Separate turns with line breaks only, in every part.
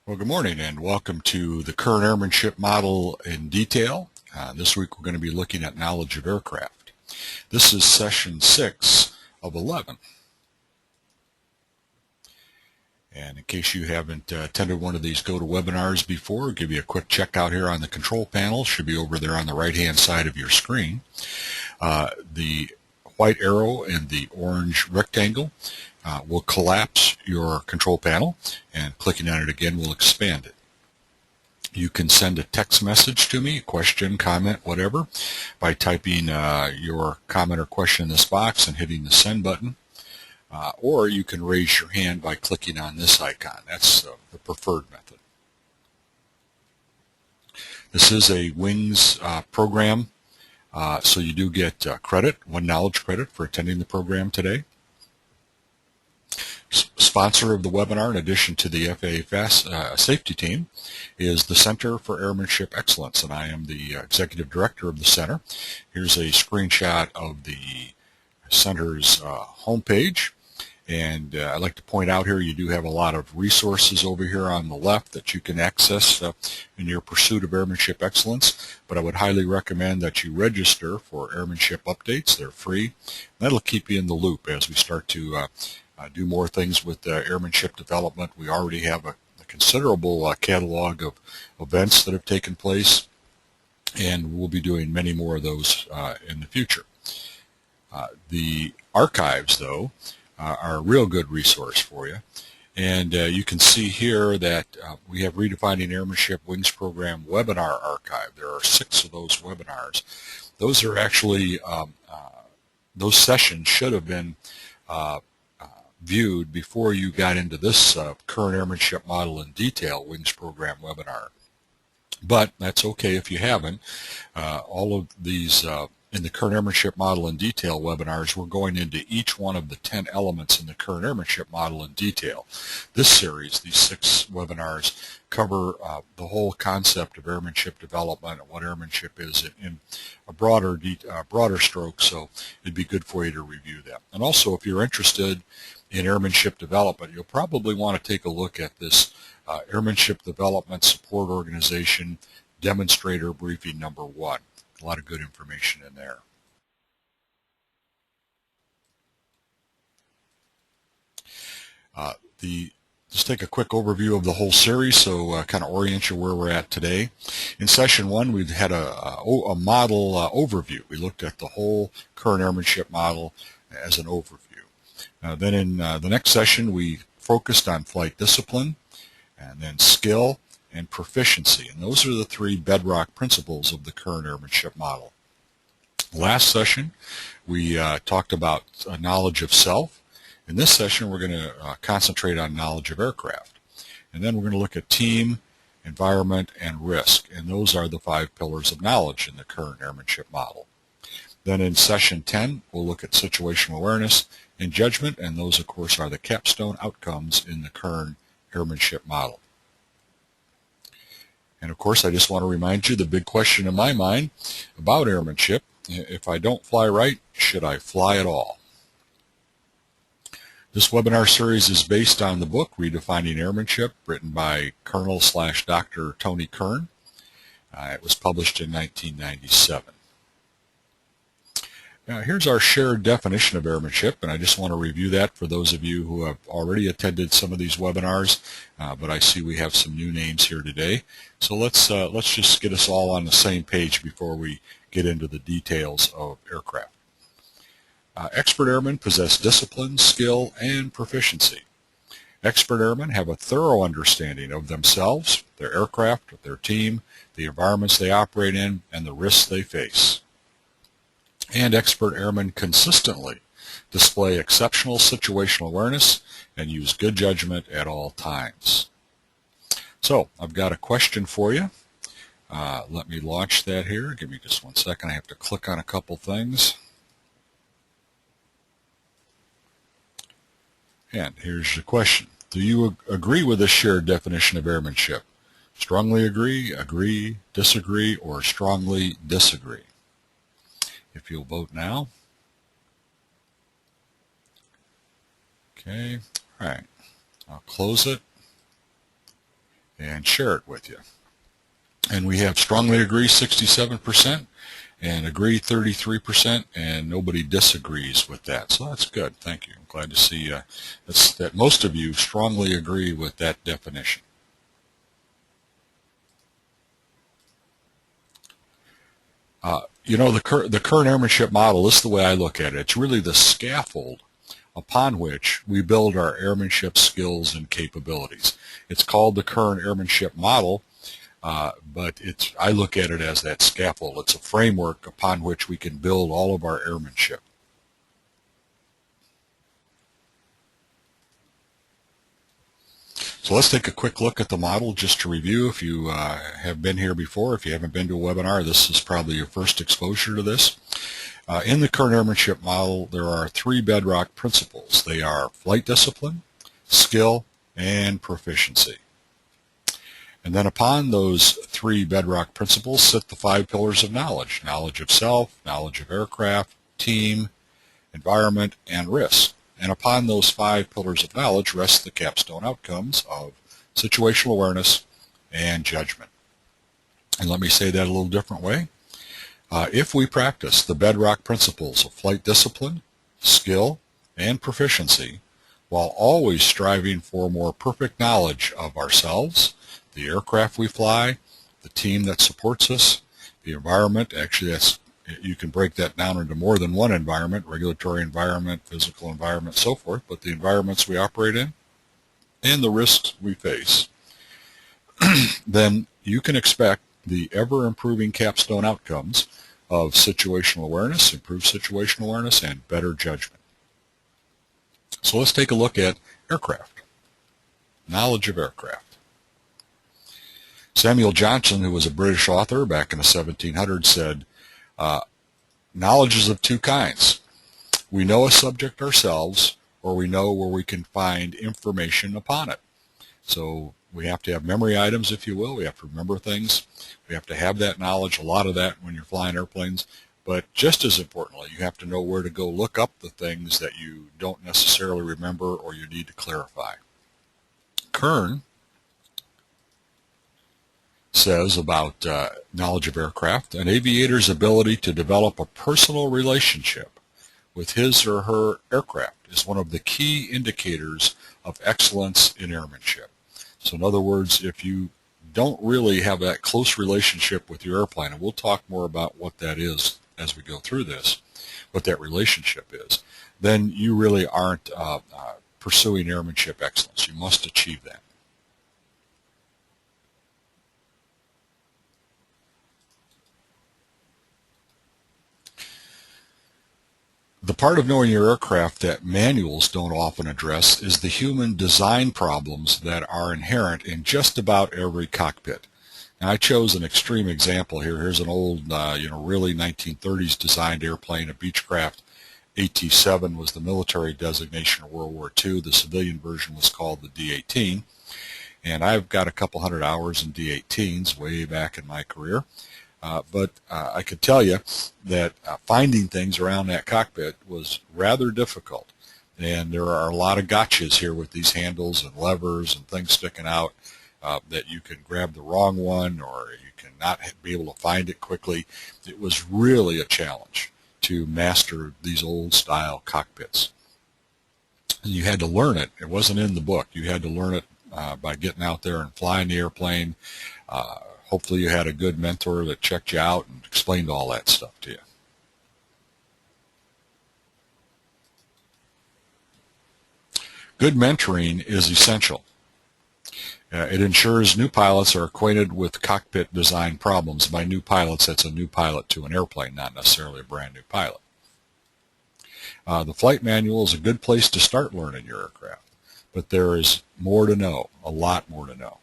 Well, good morning and welcome to the Kern Airmanship Model in detail. This week we're going to be looking at knowledge of aircraft. This is session 6 of 11. And in case you haven't attended one of these GoToWebinars before, I'll give you a quick check out here on the control panel. Should be over there on the right-hand side of your screen. The white arrow and the orange rectangle will collapse your control panel, and clicking on it again will expand it. You can send a text message to me, question, comment, whatever, by typing your comment or question in this box and hitting the send button. Or you can raise your hand by clicking on this icon. That's the preferred method. This is a Wings program, so you do get credit, 1 knowledge credit for attending the program today. Sponsor of the webinar, in addition to the FAA safety team, is the Center for Airmanship Excellence, and I am the Executive Director of the Center. Here's a screenshot of the Center's homepage, and I'd like to point out here you do have a lot of resources over here on the left that you can access in your pursuit of airmanship excellence, but I would highly recommend that you register for airmanship updates. They're free. That'll keep you in the loop as we start to do more things with airmanship development. We already have a considerable catalog of events that have taken place, and we'll be doing many more of those in the future. The archives, though, are a real good resource for you, and you can see here that we have Redefining Airmanship Wings Program webinar archive. There are 6 of those webinars. Those are actually, those sessions should have been viewed before you got into this Kern Airmanship Model in Detail Wings Program webinar. But that's okay if you haven't. All of these in the Kern Airmanship Model in Detail webinars, we're going into each one of the 10 elements in the Kern Airmanship Model in detail. This series, these 6 webinars, cover the whole concept of airmanship development and what airmanship is in a broader stroke, so it'd be good for you to review them. And also, if you're interested in airmanship development, you'll probably want to take a look at this Airmanship Development Support Organization Demonstrator Briefing number 1. A lot of good information in there. Just take a quick overview of the whole series, so kind of orient you where we're at today. In session 1, we've had a model overview. We looked at the whole Kern Airmanship Model as an overview. Then in the next session, we focused on flight discipline, and then skill and proficiency, and those are the 3 bedrock principles of the Kern Airmanship Model. Last session, we talked about knowledge of self. In this session, we're going to concentrate on knowledge of aircraft, and then we're going to look at team, environment, and risk, and those are the 5 pillars of knowledge in the Kern Airmanship Model. Then in session 10, we'll look at situational awareness and judgment, and those, of course, are the capstone outcomes in the Kern Airmanship Model. And of course, I just want to remind you the big question in my mind about airmanship: if I don't fly right, should I fly at all? This webinar series is based on the book Redefining Airmanship, written by Colonel/Dr. Tony Kern. It was published in 1997. Now, here's our shared definition of airmanship, and I just want to review that for those of you who have already attended some of these webinars, but I see we have some new names here today. So let's just get us all on the same page before we get into the details of aircraft. Expert airmen possess discipline, skill, and proficiency. Expert airmen have a thorough understanding of themselves, their aircraft, their team, the environments they operate in, and the risks they face. And expert airmen consistently display exceptional situational awareness and use good judgment at all times. So I've got a question for you. Let me launch that here. Give me just 1 second. I have to click on a couple things. And here's your question. Do you agree with this shared definition of airmanship? Strongly agree, agree, disagree, or strongly disagree? If you'll vote now. Okay, all right. I'll close it. and share it with you. And we have strongly agree 67% and agree 33%, and nobody disagrees with that. So that's good. Thank you. I'm glad to see that most of you strongly agree with that definition. You know, the Kern Airmanship Model, this is the way I look at it. It's really the scaffold upon which we build our airmanship skills and capabilities. It's called the Kern Airmanship Model, but I look at it as that scaffold. It's a framework upon which we can build all of our airmanship. So let's take a quick look at the model just to review. If you have been here before, if you haven't been to a webinar, this is probably your first exposure to this. In the Kern Airmanship Model, there are 3 bedrock principles. They are flight discipline, skill, and proficiency. And then upon those 3 bedrock principles sit the 5 pillars of knowledge: knowledge of self, knowledge of aircraft, team, environment, and risk. And upon those 5 pillars of knowledge rest the capstone outcomes of situational awareness and judgment. And let me say that a little different way. If we practice the bedrock principles of flight discipline, skill, and proficiency, while always striving for more perfect knowledge of ourselves, the aircraft we fly, the team that supports us, the environment, actually you can break that down into more than one environment: regulatory environment, physical environment, so forth, but the environments we operate in and the risks we face, then you can expect the ever-improving capstone outcomes of situational awareness, improved situational awareness, and better judgment. So let's take a look at aircraft, knowledge of aircraft. Samuel Johnson, who was a British author back in the 1700s, said, knowledge is of 2 kinds. We know a subject ourselves, or we know where we can find information upon it. So we have to have memory items, if you will. We have to remember things. We have to have that knowledge, a lot of that when you're flying airplanes. But just as importantly, you have to know where to go look up the things that you don't necessarily remember or you need to clarify. Kern says about knowledge of aircraft: an aviator's ability to develop a personal relationship with his or her aircraft is one of the key indicators of excellence in airmanship. So in other words, if you don't really have that close relationship with your airplane, and we'll talk more about what that is as we go through this, what that relationship is, then you really aren't pursuing airmanship excellence. You must achieve that. The part of knowing your aircraft that manuals don't often address is the human design problems that are inherent in just about every cockpit. Now, I chose an extreme example here. Here's an old, really 1930s designed airplane, a Beechcraft AT-7 was the military designation of World War II. The civilian version was called the D-18. And I've got a couple hundred hours in D-18s way back in my career. But I could tell you that finding things around that cockpit was rather difficult. And there are a lot of gotchas here with these handles and levers and things sticking out that you can grab the wrong one or you can not be able to find it quickly. It was really a challenge to master these old style cockpits. And you had to learn it. It wasn't in the book. You had to learn it by getting out there and flying the airplane. Hopefully you had a good mentor that checked you out and explained all that stuff to you. Good mentoring is essential. It ensures new pilots are acquainted with cockpit design problems. By new pilots, that's a new pilot to an airplane, not necessarily a brand new pilot. The flight manual is a good place to start learning your aircraft, but there is more to know, a lot more to know.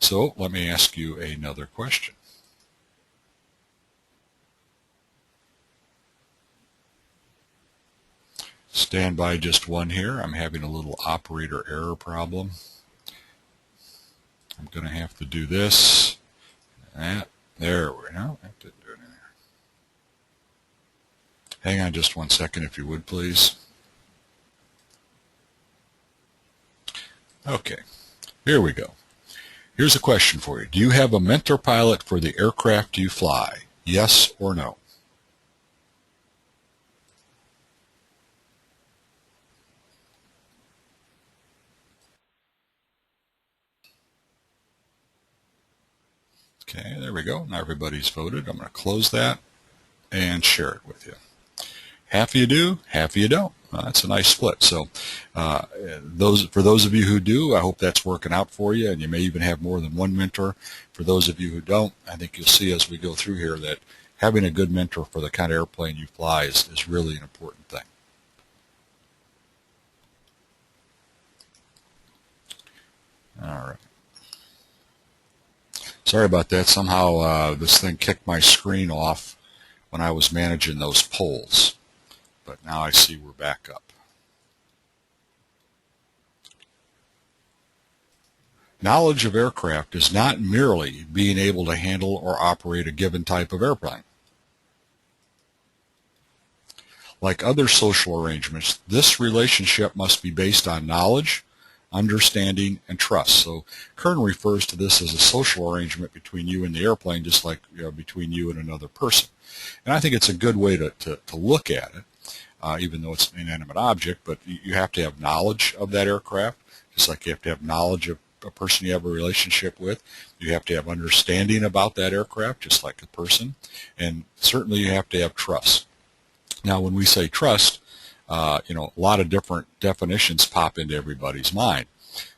So let me ask you another question. Stand by just one here. I'm having a little operator error problem. I'm going to have to do this. There we go. That didn't do anything. Hang on just one second if you would, please. Okay, here we go. Here's a question for you. Do you have a mentor pilot for the aircraft you fly? Yes or no? Okay, there we go. Now everybody's voted. I'm going to close that and share it with you. Half of you do, half of you don't. That's a nice split. So for those of you who do, I hope that's working out for you, and you may even have more than one mentor. For those of you who don't, I think you'll see as we go through here that having a good mentor for the kind of airplane you fly is really an important thing. All right. Sorry about that. Somehow this thing kicked my screen off when I was managing those polls. But now I see we're back up. Knowledge of aircraft is not merely being able to handle or operate a given type of airplane. Like other social arrangements, this relationship must be based on knowledge, understanding, and trust. So Kern refers to this as a social arrangement between you and the airplane, just like between you and another person. And I think it's a good way to look at it. Even though it's an inanimate object, but you have to have knowledge of that aircraft, just like you have to have knowledge of a person you have a relationship with. You have to have understanding about that aircraft, just like a person, and certainly you have to have trust. Now, when we say trust, a lot of different definitions pop into everybody's mind.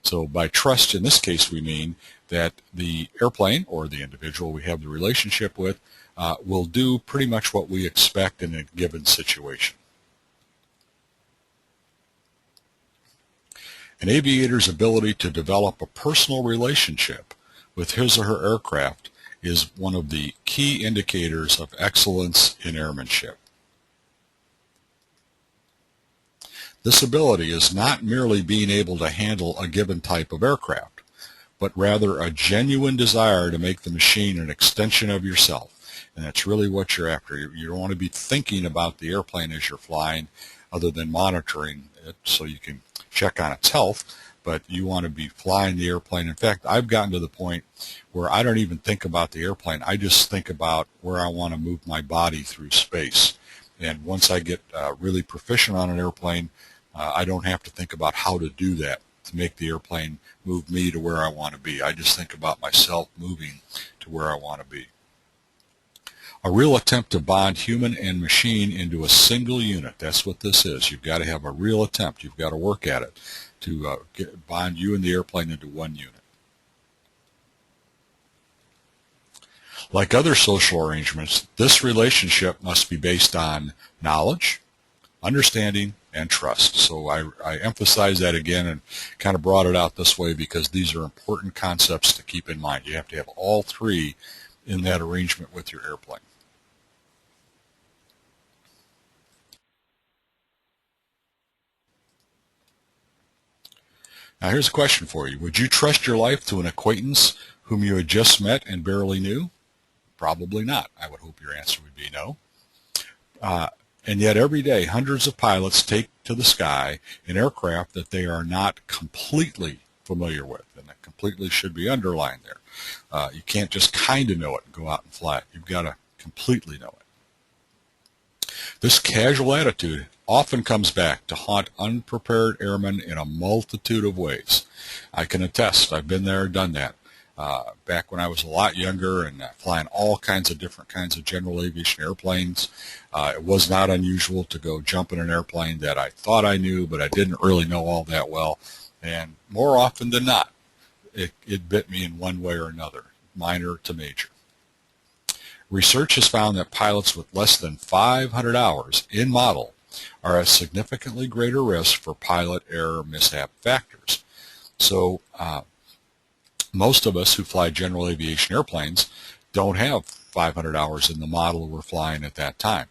So by trust, in this case, we mean that the airplane or the individual we have the relationship with will do pretty much what we expect in a given situation. An aviator's ability to develop a personal relationship with his or her aircraft is one of the key indicators of excellence in airmanship. This ability is not merely being able to handle a given type of aircraft, but rather a genuine desire to make the machine an extension of yourself. And that's really what you're after. You don't want to be thinking about the airplane as you're flying, other than monitoring it so you can check on its health, but you want to be flying the airplane. In fact, I've gotten to the point where I don't even think about the airplane. I just think about where I want to move my body through space. And once I get really proficient on an airplane, I don't have to think about how to do that to make the airplane move me to where I want to be. I just think about myself moving to where I want to be. A real attempt to bond human and machine into a single unit. That's what this is. You've got to have a real attempt. You've got to work at it to bond you and the airplane into one unit. Like other social arrangements, this relationship must be based on knowledge, understanding, and trust. So I emphasize that again and kind of brought it out this way because these are important concepts to keep in mind. You have to have all three in that arrangement with your airplane. Now here's a question for you. Would you trust your life to an acquaintance whom you had just met and barely knew? Probably not. I would hope your answer would be no. And yet every day hundreds of pilots take to the sky an aircraft that they are not completely familiar with, and that completely should be underlined there. You can't just kind of know it and go out and fly it. You've got to completely know it. This casual attitude often comes back to haunt unprepared airmen in a multitude of ways. I can attest. I've been there, done that. Back when I was a lot younger and flying all kinds of different kinds of general aviation airplanes, it was not unusual to go jump in an airplane that I thought I knew, but I didn't really know all that well. And more often than not, it bit me in one way or another, minor to major. Research has found that pilots with less than 500 hours in model are at significantly greater risk for pilot error mishap factors. So most of us who fly general aviation airplanes don't have 500 hours in the model we're flying at that time.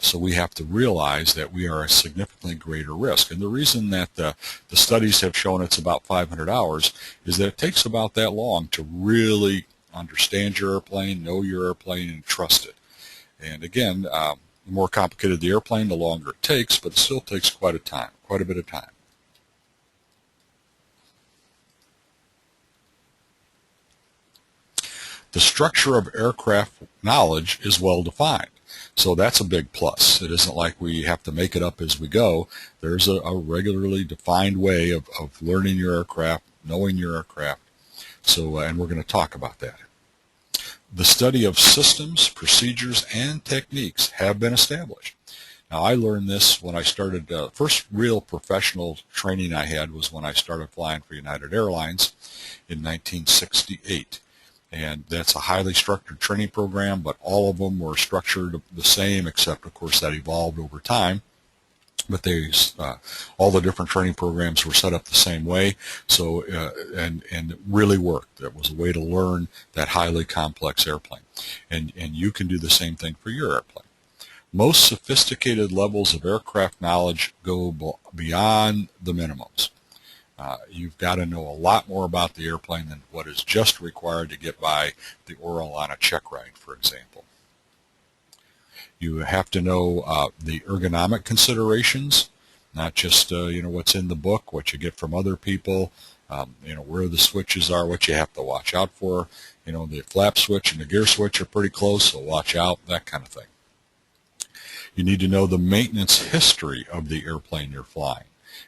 So we have to realize that we are a significantly greater risk. And the reason that the studies have shown it's about 500 hours is that it takes about that long to really understand your airplane, know your airplane, and trust it. And again, the more complicated the airplane, the longer it takes, but it still takes quite a bit of time. The structure of aircraft knowledge is well defined. So that's a big plus. It isn't like we have to make it up as we go. There's a regularly defined way of learning your aircraft, knowing your aircraft. So, and we're going to talk about that. The study of systems, procedures, and techniques have been established. Now, I learned this when I started, first real professional training I had was when I started flying for United Airlines in 1968. And that's a highly structured training program, but all of them were structured the same, except, of course, that evolved over time. But all the different training programs were set up the same way, so and it really worked. That was a way to learn that highly complex airplane, and you can do the same thing for your airplane. Most sophisticated levels of aircraft knowledge go beyond the minimums. You've got to know a lot more about the airplane than what is just required to get by the oral on a check ride, for example. You have to know the ergonomic considerations, not just what's in the book, what you get from other people, where the switches are, what you have to watch out for. The flap switch and the gear switch are pretty close, so watch out, that kind of thing. You need to know the maintenance history of the airplane you're flying.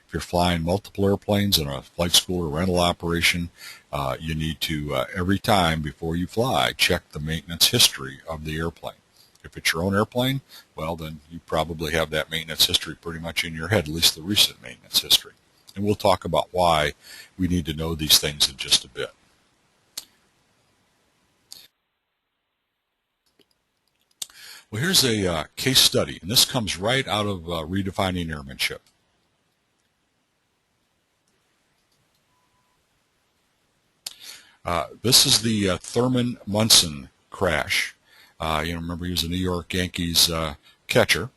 If you're flying multiple airplanes in a flight school or rental operation, you need to, every time before you fly, check the maintenance history of the airplane. If it's your own airplane, well, then you probably have that maintenance history pretty much in your head, at least the recent maintenance history. And we'll talk about why we need to know these things in just a bit. Well, here's a case study, and this comes right out of Redefining Airmanship. This is the Thurman Munson crash. Remember, he was a New York Yankees catcher,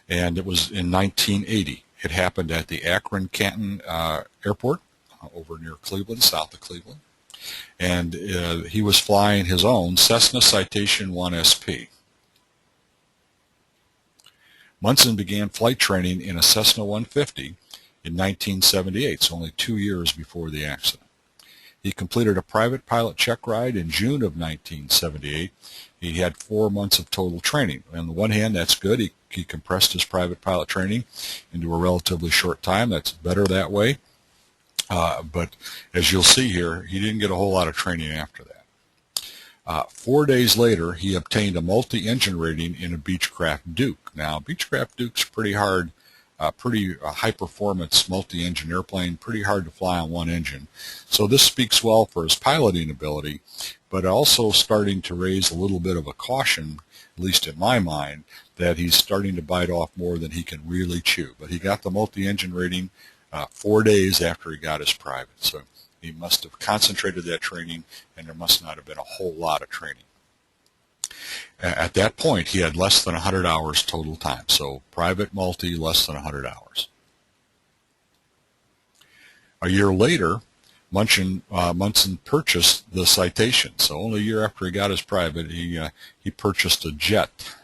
and it was in 1980. It happened at the Akron-Canton Airport over near Cleveland, south of Cleveland, and he was flying his own Cessna Citation 1SP. Munson began flight training in a Cessna 150 in 1978, so only 2 years before the accident. He completed a private pilot check ride in June of 1978. He had 4 months of total training. On the one hand, that's good. He compressed his private pilot training into a relatively short time. That's better that way. But as you'll see here, he didn't get a whole lot of training after that. 4 days later, he obtained a multi-engine rating in a Beechcraft Duke. Now, Beechcraft Duke's pretty hard. Pretty high-performance multi-engine airplane, pretty hard to fly on one engine. So this speaks well for his piloting ability, but also starting to raise a little bit of a caution, at least in my mind, that he's starting to bite off more than he can really chew. But he got the multi-engine rating 4 days after he got his private. So he must have concentrated that training, and there must not have been a whole lot of training. At that point, he had less than 100 hours total time. So private multi, less than 100 hours. A year later, Munson purchased the Citation. So only a year after he got his private, he purchased a jet.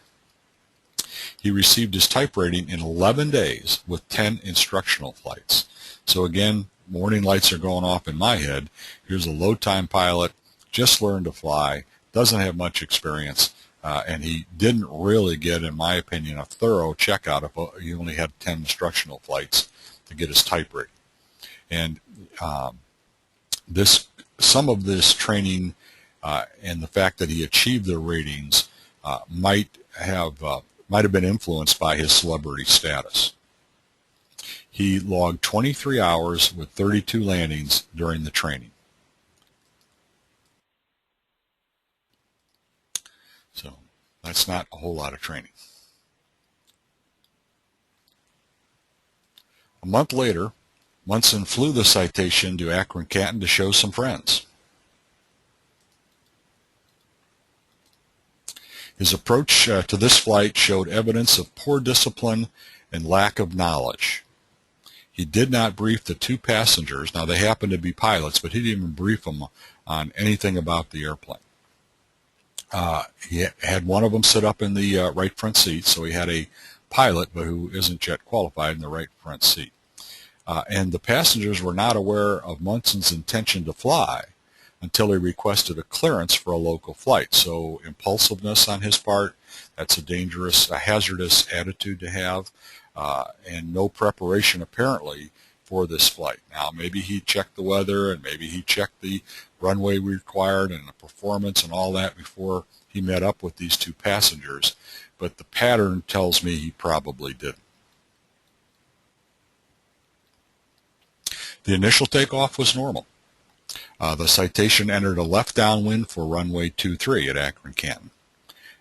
He received his type rating in 11 days with 10 instructional flights. So again, warning lights are going off in my head. Here's a low-time pilot, just learned to fly, doesn't have much experience, and he didn't really get, in my opinion, a thorough checkout if he only had 10 instructional flights to get his type rating. And some of this training and the fact that he achieved the ratings might have been influenced by his celebrity status. He logged 23 hours with 32 landings during the training. So that's not a whole lot of training. A month later, Munson flew the Citation to Akron-Canton to show some friends. His approach to this flight showed evidence of poor discipline and lack of knowledge. He did not brief the two passengers. Now, they happened to be pilots, but he didn't even brief them on anything about the airplane. He had one of them sit up in the right front seat, so he had a pilot, but who isn't jet qualified, in the right front seat. And the passengers were not aware of Munson's intention to fly, until he requested a clearance for a local flight. So impulsiveness on his part, that's a hazardous attitude to have, and no preparation apparently for this flight. Now maybe he checked the weather and maybe he checked the runway required and the performance and all that before he met up with these two passengers, but the pattern tells me he probably didn't. The initial takeoff was normal. The citation entered a left downwind for runway 23 at Akron-Canton.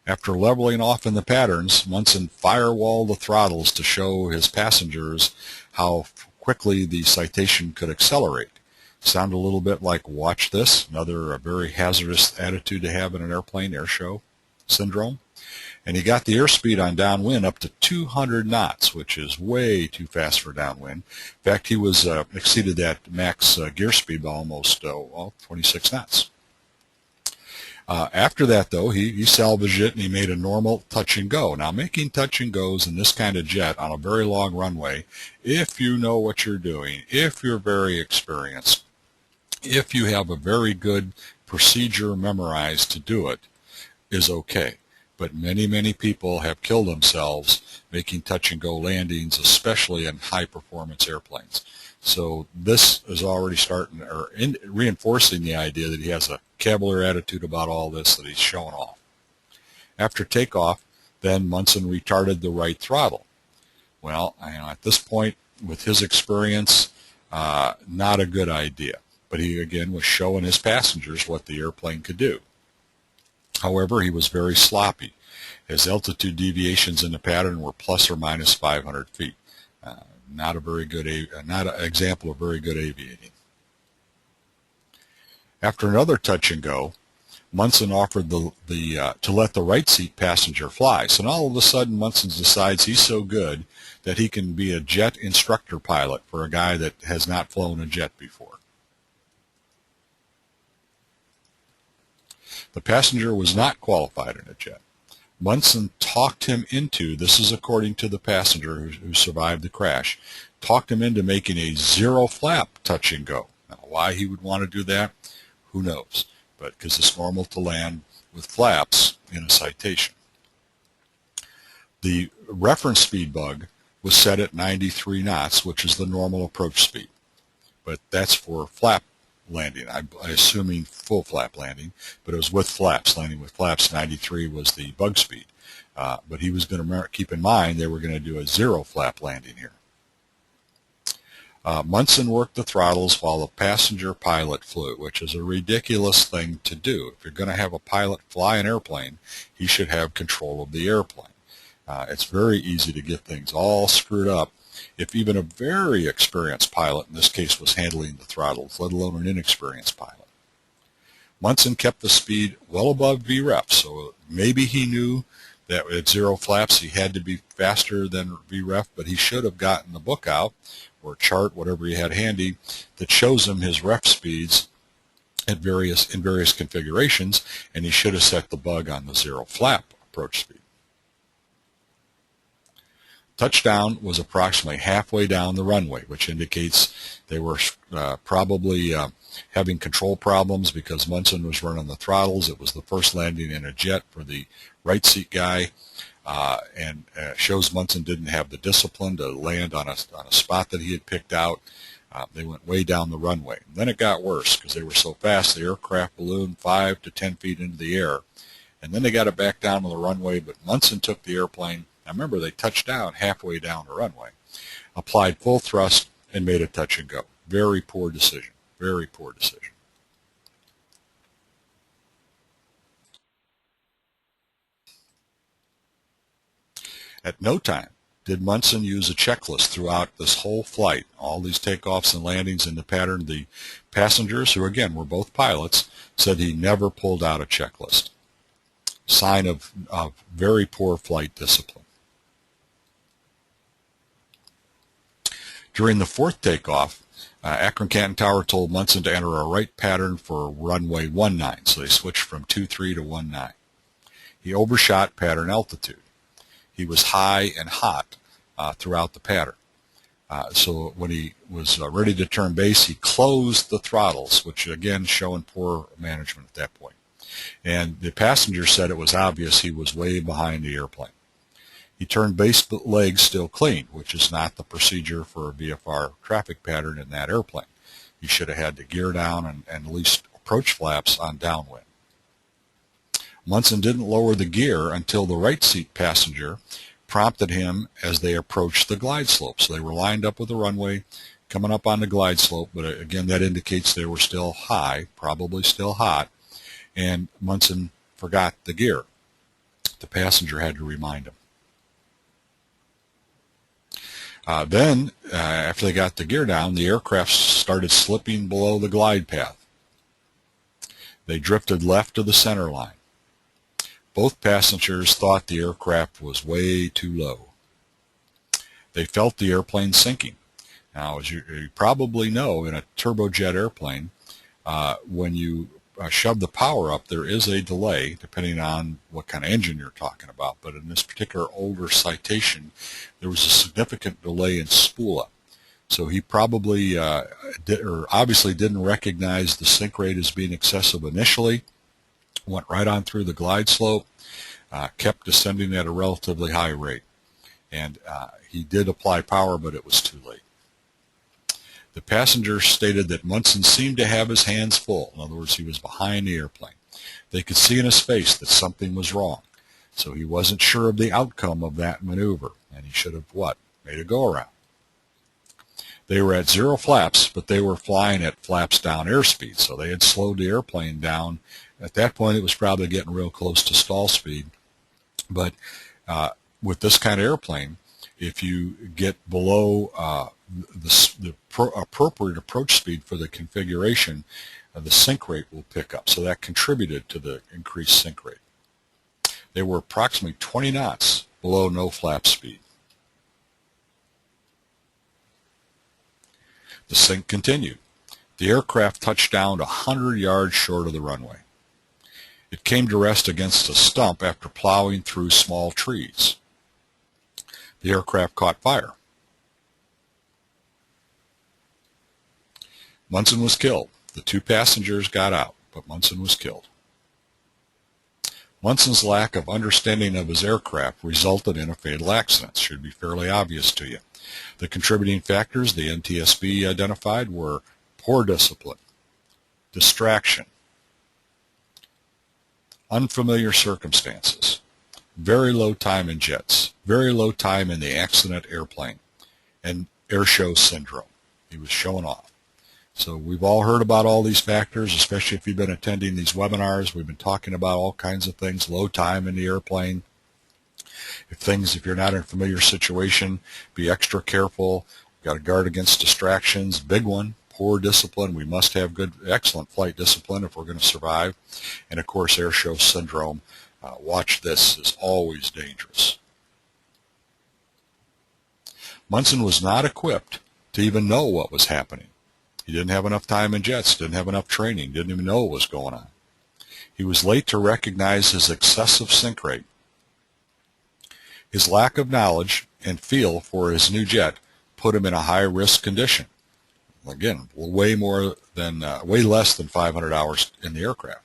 After leveling off in the patterns, Munson firewalled the throttles to show his passengers how quickly the citation could accelerate. Sound a little bit like watch this, another very hazardous attitude to have in an airplane, airshow syndrome. And he got the airspeed on downwind up to 200 knots, which is way too fast for downwind. In fact, he was exceeded that max gear speed by almost 26 knots. After that, though, he salvaged it and he made a normal touch and go. Now, making touch and goes in this kind of jet on a very long runway, if you know what you're doing, if you're very experienced, if you have a very good procedure memorized to do it, is okay. But many, many people have killed themselves making touch and go landings, especially in high performance airplanes. So this is already starting or reinforcing the idea that he has a cavalier attitude about all this that he's showing off. After takeoff, then Munson retarded the right throttle. Well, at this point, with his experience, not a good idea. But he, again, was showing his passengers what the airplane could do. However, he was very sloppy. His altitude deviations in the pattern were plus or minus 500 feet. Not an example of very good aviating. After another touch and go, Munson offered to let the right seat passenger fly. So now all of a sudden Munson decides he's so good that he can be a jet instructor pilot for a guy that has not flown a jet before. The passenger was not qualified in a jet. Munson talked him into, this is according to the passenger who survived the crash, talked him into making a zero flap touch and go. Now, why he would want to do that, who knows? But because it's normal to land with flaps in a citation. The reference speed bug was set at 93 knots, which is the normal approach speed. But that's for flap landing. I'm assuming full flap landing, but it was with flaps. Landing with flaps, 93 was the bug speed. But he was going to keep in mind they were going to do a zero flap landing here. Munson worked the throttles while the passenger pilot flew, which is a ridiculous thing to do. If you're going to have a pilot fly an airplane, he should have control of the airplane. It's very easy to get things all screwed up if even a very experienced pilot, in this case, was handling the throttles, let alone an inexperienced pilot. Munson kept the speed well above VREF, so maybe he knew that at zero flaps he had to be faster than VREF, but he should have gotten the book out or chart, whatever he had handy, that shows him his ref speeds at in various configurations, and he should have set the bug on the zero flap approach speed. Touchdown was approximately halfway down the runway, which indicates they were probably having control problems because Munson was running the throttles. It was the first landing in a jet for the right seat guy, and shows Munson didn't have the discipline to land on a spot that he had picked out. They went way down the runway. And then it got worse because they were so fast. The aircraft ballooned 5 to 10 feet into the air, and then they got it back down to the runway. But Munson took the airplane. Now remember, they touched down halfway down the runway, applied full thrust, and made a touch and go. Very poor decision. Very poor decision. At no time did Munson use a checklist throughout this whole flight, all these takeoffs and landings in the pattern. The passengers, who again were both pilots, said he never pulled out a checklist. Sign of very poor flight discipline. During the fourth takeoff, Akron-Canton Tower told Munson to enter a right pattern for runway 19, so they switched from 23 to 19. He overshot pattern altitude. He was high and hot throughout the pattern. So when he was ready to turn base, he closed the throttles, which again showing poor management at that point. And the passenger said it was obvious he was way behind the airplane. He turned base legs still clean, which is not the procedure for a VFR traffic pattern in that airplane. He should have had the gear down and at least approach flaps on downwind. Munson didn't lower the gear until the right seat passenger prompted him as they approached the glide slope. So they were lined up with the runway, coming up on the glide slope, but again, that indicates they were still high, probably still hot, and Munson forgot the gear. The passenger had to remind him. Then, after they got the gear down, the aircraft started slipping below the glide path. They drifted left of the center line. Both passengers thought the aircraft was way too low. They felt the airplane sinking. Now, as you probably know, in a turbojet airplane, when you shove the power up, there is a delay depending on what kind of engine you're talking about. But in this particular older citation, there was a significant delay in spool up. So he probably obviously didn't recognize the sink rate as being excessive initially, went right on through the glide slope, kept descending at a relatively high rate. And he did apply power, but it was too late. The passenger stated that Munson seemed to have his hands full. In other words, he was behind the airplane. They could see in his face that something was wrong. So he wasn't sure of the outcome of that maneuver. And he should have, made a go-around. They were at 0 flaps, but they were flying at flaps down airspeed. So they had slowed the airplane down. At that point, it was probably getting real close to stall speed. But with this kind of airplane, if you get below the appropriate approach speed for the configuration, the sink rate will pick up. So that contributed to the increased sink rate. They were approximately 20 knots below no flap speed. The sink continued. The aircraft touched down 100 yards short of the runway. It came to rest against a stump after plowing through small trees. The aircraft caught fire. Munson was killed. The 2 passengers got out, but Munson was killed. Munson's lack of understanding of his aircraft resulted in a fatal accident. Should be fairly obvious to you. The contributing factors the NTSB identified were poor discipline, distraction, unfamiliar circumstances, very low time in jets, very low time in the accident airplane, and airshow syndrome. He was showing off. So we've all heard about all these factors, especially if you've been attending these webinars. We've been talking about all kinds of things, low time in the airplane. If you're not in a familiar situation, be extra careful. You've got to guard against distractions. Big one, poor discipline. We must have excellent flight discipline if we're going to survive. And of course, airshow syndrome. Watch this, is always dangerous. Munson was not equipped to even know what was happening. He didn't have enough time in jets, didn't have enough training, didn't even know what was going on. He was late to recognize his excessive sink rate. His lack of knowledge and feel for his new jet put him in a high-risk condition. Again, way less than 500 hours in the aircraft.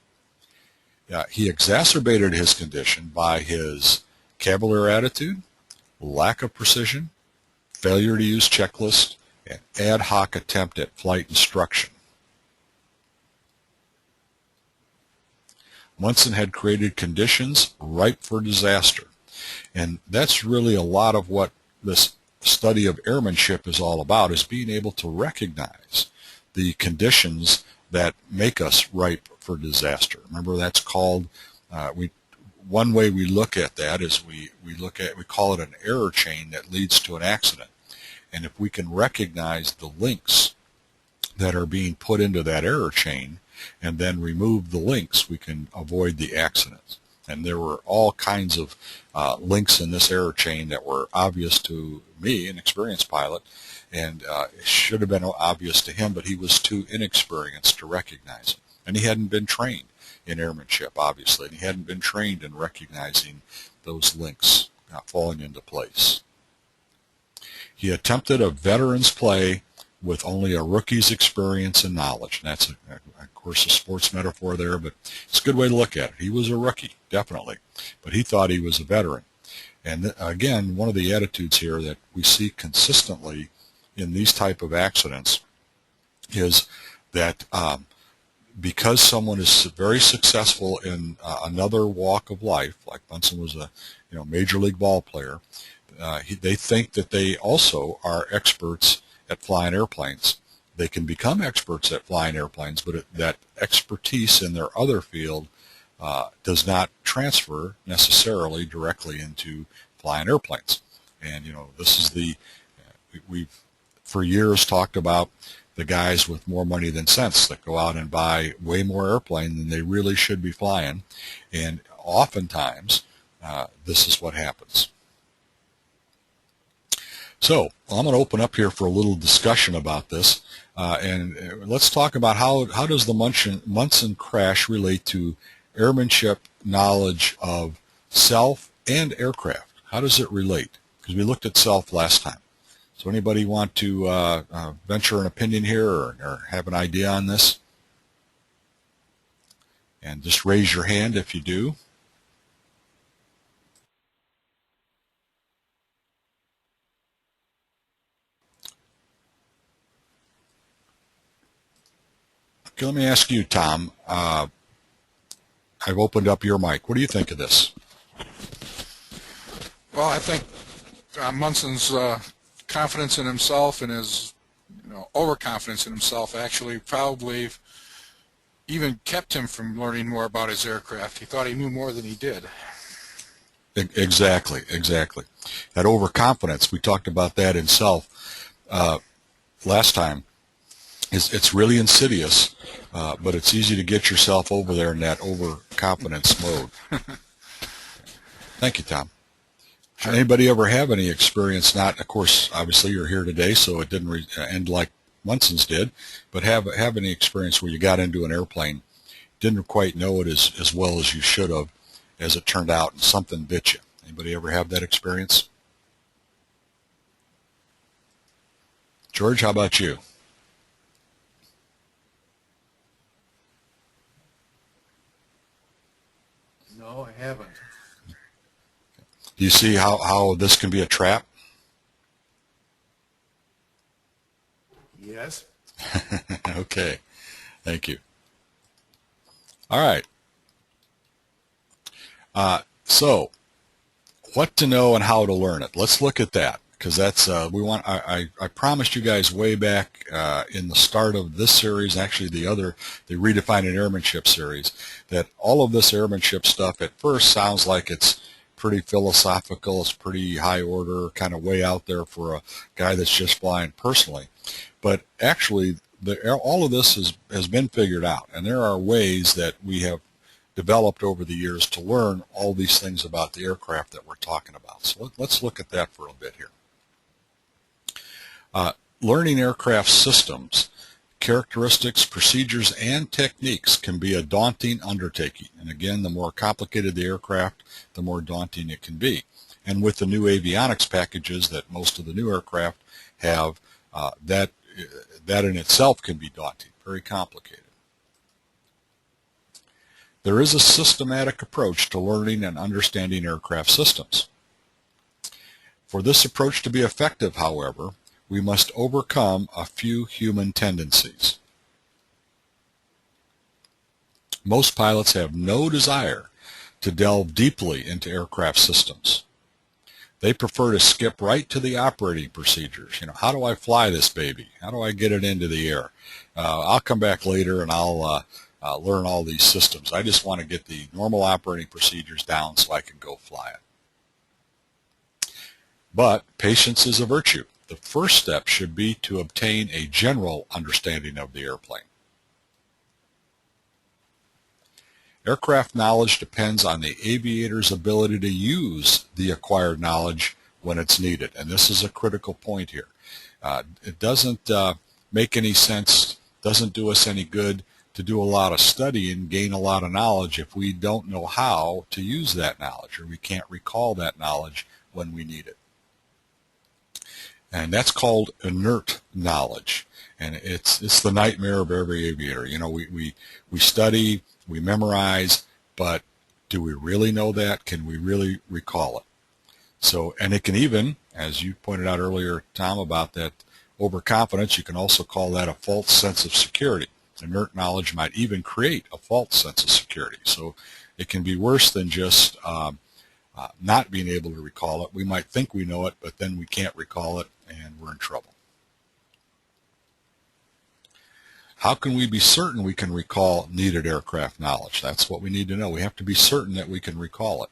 He exacerbated his condition by his cavalier attitude, lack of precision, failure to use checklists, and ad hoc attempt at flight instruction. Munson had created conditions ripe for disaster. And that's really a lot of what this study of airmanship is all about, is being able to recognize the conditions that make us ripe for disaster. Remember, that's called, one way we look at that is we call it an error chain that leads to an accident. And if we can recognize the links that are being put into that error chain and then remove the links, we can avoid the accidents. And there were all kinds of links in this error chain that were obvious to me, an experienced pilot, and it should have been obvious to him, but he was too inexperienced to recognize it. And he hadn't been trained in airmanship, obviously, and he hadn't been trained in recognizing those links falling into place. He attempted a veteran's play with only a rookie's experience and knowledge. And that's, of course, a sports metaphor there, but it's a good way to look at it. He was a rookie, definitely, but he thought he was a veteran. And again, one of the attitudes here that we see consistently in these type of accidents is that because someone is very successful in another walk of life, like Munson was a major league ball player, they think that they also are experts at flying airplanes. They can become experts at flying airplanes, but that expertise in their other field does not transfer necessarily directly into flying airplanes. And this is we've for years talked about the guys with more money than sense that go out and buy way more airplane than they really should be flying, and oftentimes this is what happens. So I'm going to open up here for a little discussion about this, and let's talk about how does the Munson crash relate to airmanship knowledge of self and aircraft. How does it relate? Because we looked at self last time. So anybody want to venture an opinion here or have an idea on this? And just raise your hand if you do. Okay, let me ask you, Tom. I've opened up your mic. What do you think of this?
Well, I think Munson's confidence in himself and his overconfidence in himself actually probably even kept him from learning more about his aircraft. He thought he knew more than he did.
Exactly. That overconfidence, we talked about that in self last time. It's really insidious, but it's easy to get yourself over there in that overconfidence mode. Thank you, Tom. Sure. Anybody ever have any experience? Not, of course, obviously you're here today, so it didn't end like Munson's did, but have any experience where you got into an airplane, didn't quite know it as well as you should have, as it turned out, and something bit you. Anybody ever have that experience? George, how about you?
No, I haven't.
Do you see how this can be a trap?
Yes.
Okay, thank you. All right. So, what to know and how to learn it. Let's look at that, because that's I promised you guys way back in the start of this series, actually the Redefining Airmanship series, that all of this airmanship stuff at first sounds like it's pretty philosophical, it's pretty high order, kind of way out there for a guy that's just flying personally. But actually, all of this has been figured out, and there are ways that we have developed over the years to learn all these things about the aircraft that we're talking about. So let's look at that for a bit here. Learning aircraft systems, characteristics, procedures, and techniques can be a daunting undertaking. And again, the more complicated the aircraft, the more daunting it can be. And with the new avionics packages that most of the new aircraft have, that in itself can be daunting, very complicated. There is a systematic approach to learning and understanding aircraft systems. For this approach to be effective, however, we must overcome a few human tendencies. Most pilots have no desire to delve deeply into aircraft systems. They prefer to skip right to the operating procedures. How do I fly this baby? How do I get it into the air? I'll come back later and I'll learn all these systems. I just want to get the normal operating procedures down so I can go fly it. But patience is a virtue. The first step should be to obtain a general understanding of the airplane. Aircraft knowledge depends on the aviator's ability to use the acquired knowledge when it's needed, and this is a critical point here. It doesn't make any sense, doesn't do us any good to do a lot of study and gain a lot of knowledge if we don't know how to use that knowledge, or we can't recall that knowledge when we need it. And that's called inert knowledge. And it's the nightmare of every aviator. You know, we study, we memorize, but do we really know that? Can we really recall it? So, and it can even, as you pointed out earlier, Tom, about that overconfidence, you can also call that a false sense of security. Inert knowledge might even create a false sense of security. So it can be worse than just not being able to recall it. We might think we know it, but then we can't recall it, and we're in trouble. How can we be certain we can recall needed aircraft knowledge? That's what we need to know. We have to be certain that we can recall it.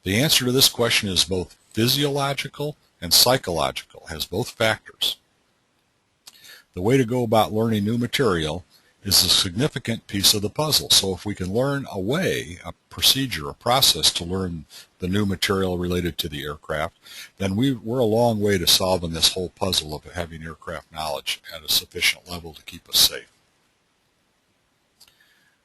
The answer to this question is both physiological and psychological, has both factors. The way to go about learning new material is a significant piece of the puzzle. So if we can learn a way, a procedure, a process to learn the new material related to the aircraft, then we're a long way to solving this whole puzzle of having aircraft knowledge at a sufficient level to keep us safe.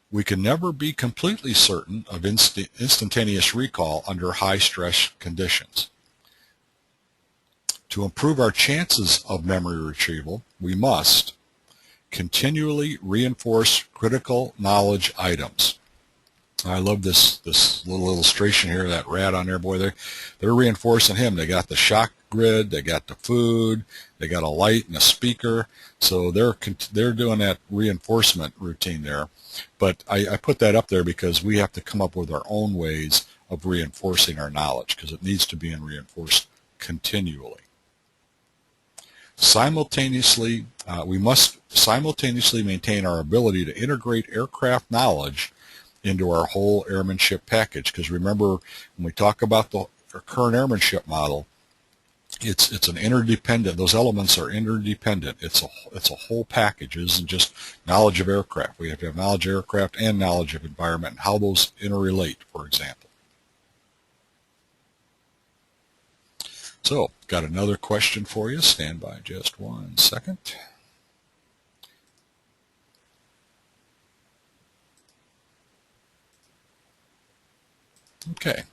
We can never be completely certain of instantaneous recall under high-stress conditions. To improve our chances of memory retrieval, we must continually reinforce critical knowledge items. I love this little illustration here, that rat on there, boy, they're reinforcing him. They got the shock grid, they got the food, they got a light and a speaker, so they're doing that reinforcement routine there. But I put that up there because we have to come up with our own ways of reinforcing our knowledge, because it needs to be reinforced continually. Simultaneously, we must simultaneously maintain our ability to integrate aircraft knowledge into our whole airmanship package. Because remember, when we talk about the Kern Airmanship Model, it's an interdependent. Those elements are interdependent. It's a whole package. It isn't just knowledge of aircraft. We have to have knowledge of aircraft and knowledge of environment and how those interrelate, for example. So, got another question for you. Stand by just 1 second. Okay.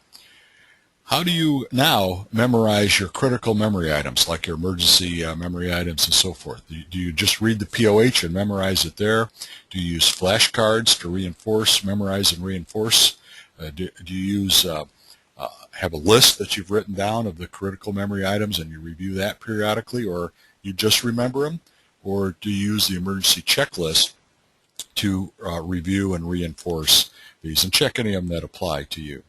How do you now memorize your critical memory items, like your emergency memory items and so forth? Do you just read the POH and memorize it there? Do you use flashcards to reinforce, memorize, and reinforce? Do you use have a list that you've written down of the critical memory items and you review that periodically, or you just remember them? Or do you use the emergency checklist to review and reinforce these and check any of them that apply to you?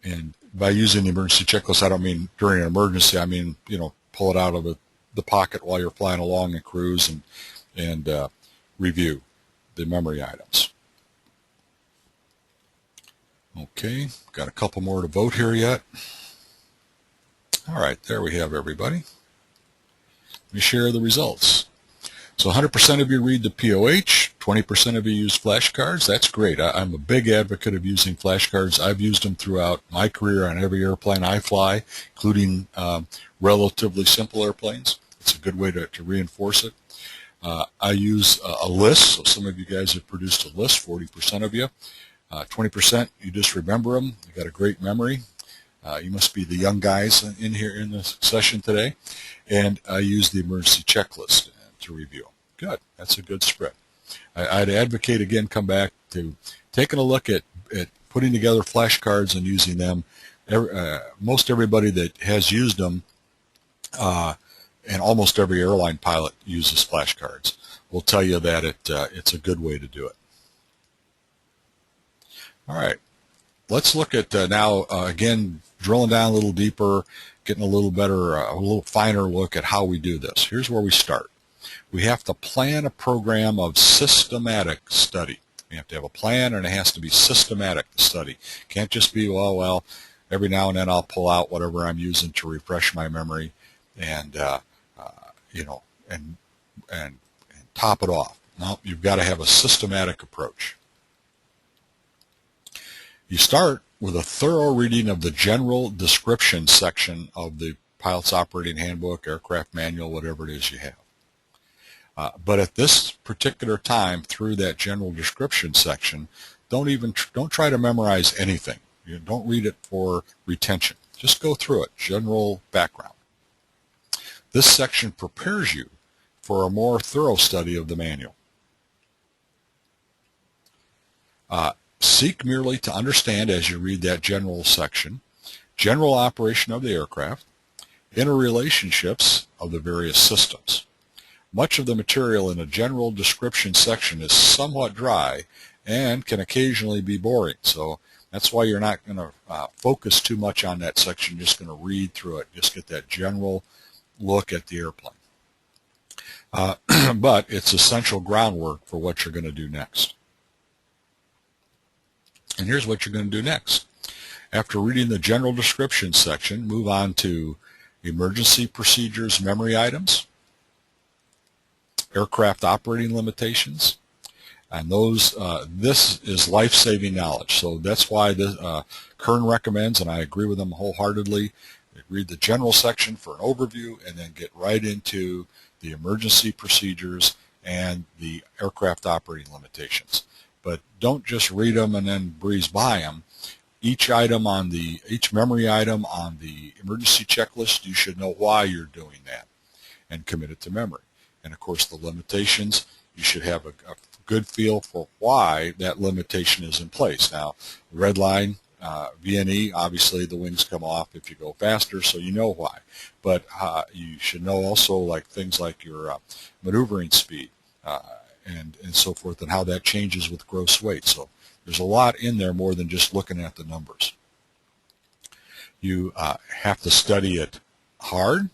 And by using the emergency checklist, I don't mean during an emergency. I mean, you know, pull it out of the pocket while you're flying along and cruise and review the memory items. Okay, got a couple more to vote here yet. All right, there we have everybody. Let me share the results. So 100% of you read the POH, 20% of you use flashcards. That's great. I'm a big advocate of using flashcards. I've used them throughout my career on every airplane I fly, including relatively simple airplanes. It's a good way to reinforce it. I use a list, so some of you guys have produced a list, 40% of you. 20%, you just remember them. You got a great memory. You must be the young guys in here in the session today. And I use the emergency checklist to review. Good. That's a good spread. I'd advocate, again, come back to taking a look at putting together flashcards and using them. Most everybody that has used them, and almost every airline pilot uses flashcards, will tell you that it's a good way to do it. All right. Let's look at now, again, drilling down a little deeper, getting a little better, a little finer look at how we do this. Here's where we start. We have to plan a program of systematic study. We have to have a plan, and it has to be systematic, the study. Can't just be, well, every now and then I'll pull out whatever I'm using to refresh my memory and, and top it off. No, you've got to have a systematic approach. You start with a thorough reading of the general description section of the pilot's operating handbook, aircraft manual, whatever it is you have. But at this particular time, through that general description section, don't try to memorize anything. Don't read it for retention. Just go through it, general background. This section prepares you for a more thorough study of the manual. Seek merely to understand as you read that general section, general operation of the aircraft, interrelationships of the various systems. Much of the material in a general description section is somewhat dry and can occasionally be boring, so that's why you're not going to focus too much on that section. You're just going to read through it, just get that general look at the airplane. But it's essential groundwork for what you're going to do next. And here's what you're going to do next. After reading the general description section, move on to emergency procedures memory items, aircraft operating limitations, and those this is life-saving knowledge. So that's why this, Kern recommends, and I agree with them wholeheartedly, read the general section for an overview and then get right into the emergency procedures and the aircraft operating limitations. But don't just read them and then breeze by them. Each memory item on the emergency checklist, you should know why you're doing that and commit it to memory. And of course the limitations, you should have a good feel for why that limitation is in place. Now, red line, VNE, obviously the wings come off if you go faster, so you know why. But you should know also like things like your maneuvering speed and so forth, and how that changes with gross weight. So there's a lot in there more than just looking at the numbers. You have to study it hard,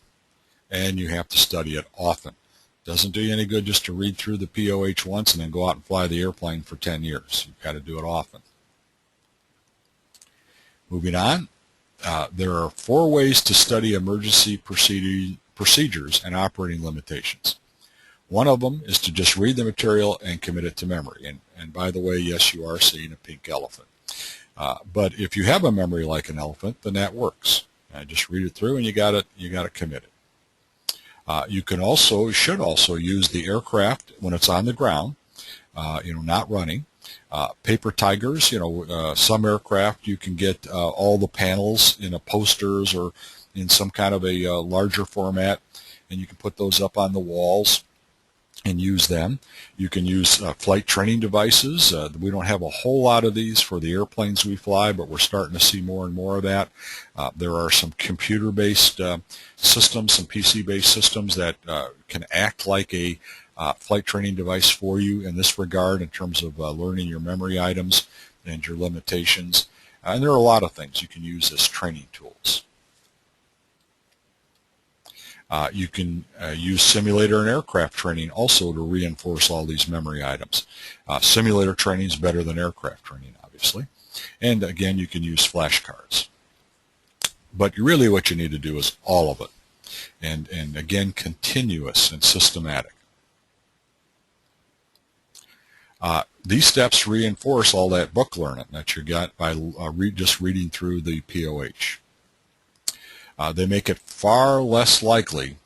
and you have to study it often. Doesn't do you any good just to read through the POH once and then go out and fly the airplane for 10 years. You've got to do it often. Moving on, there are 4 ways to study emergency procedures and operating limitations. One of them is to just read the material and commit it to memory. And by the way, yes, you are seeing a pink elephant. But if you have a memory like an elephant, then that works. Just read it through and you got to commit it. You should also use the aircraft when it's on the ground, not running. Paper tigers, some aircraft you can get all the panels in a posters or in some kind of a larger format, and you can put those up on the walls and use them. You can use flight training devices. We don't have a whole lot of these for the airplanes we fly, but we're starting to see more and more of that. There are some computer-based systems, some PC-based systems that can act like a flight training device for you in this regard in terms of learning your memory items and your limitations. And there are a lot of things you can use as training tools. You can use simulator and aircraft training also to reinforce all these memory items. Simulator training is better than aircraft training, obviously. And again, you can use flashcards. But really what you need to do is all of it. And again, continuous and systematic. These steps reinforce all that book learning that you got by just reading through the POH. They make it far less likely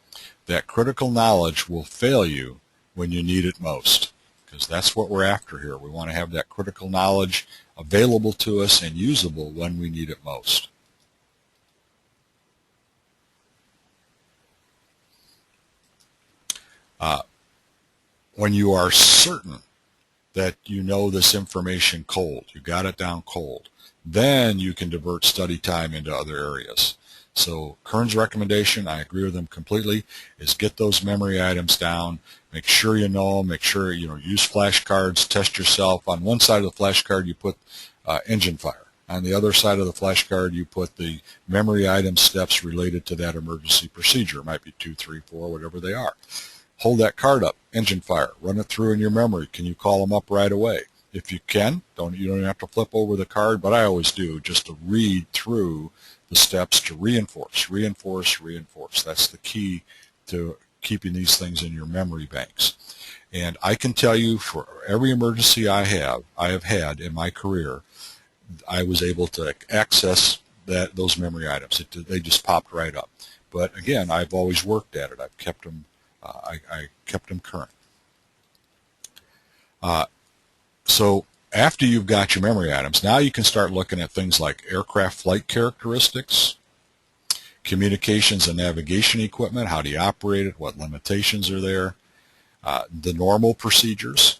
that critical knowledge will fail you when you need it most, because that's what we're after here. We want to have that critical knowledge available to us and usable when we need it most. When you are certain that you know this information cold, you got it down cold, then you can divert study time into other areas. So Kern's recommendation, I agree with them completely, is get those memory items down, make sure you know them, make sure use flashcards, test yourself. On one side of the flashcard you put engine fire. On the other side of the flashcard you put the memory item steps related to that emergency procedure. It might be 2, 3, 4, whatever they are. Hold that card up, engine fire, run it through in your memory. Can you call them up right away? If you can, you don't have to flip over the card, but I always do, just to read through the steps to reinforce, reinforce, reinforce. That's the key to keeping these things in your memory banks. And I can tell you for every emergency I have had in my career, I was able to access those memory items. They just popped right up. But again, I've always worked at it. I've kept them. I kept them current. So after you've got your memory items, now you can start looking at things like aircraft flight characteristics, communications and navigation equipment, how do you operate it, what limitations are there, the normal procedures,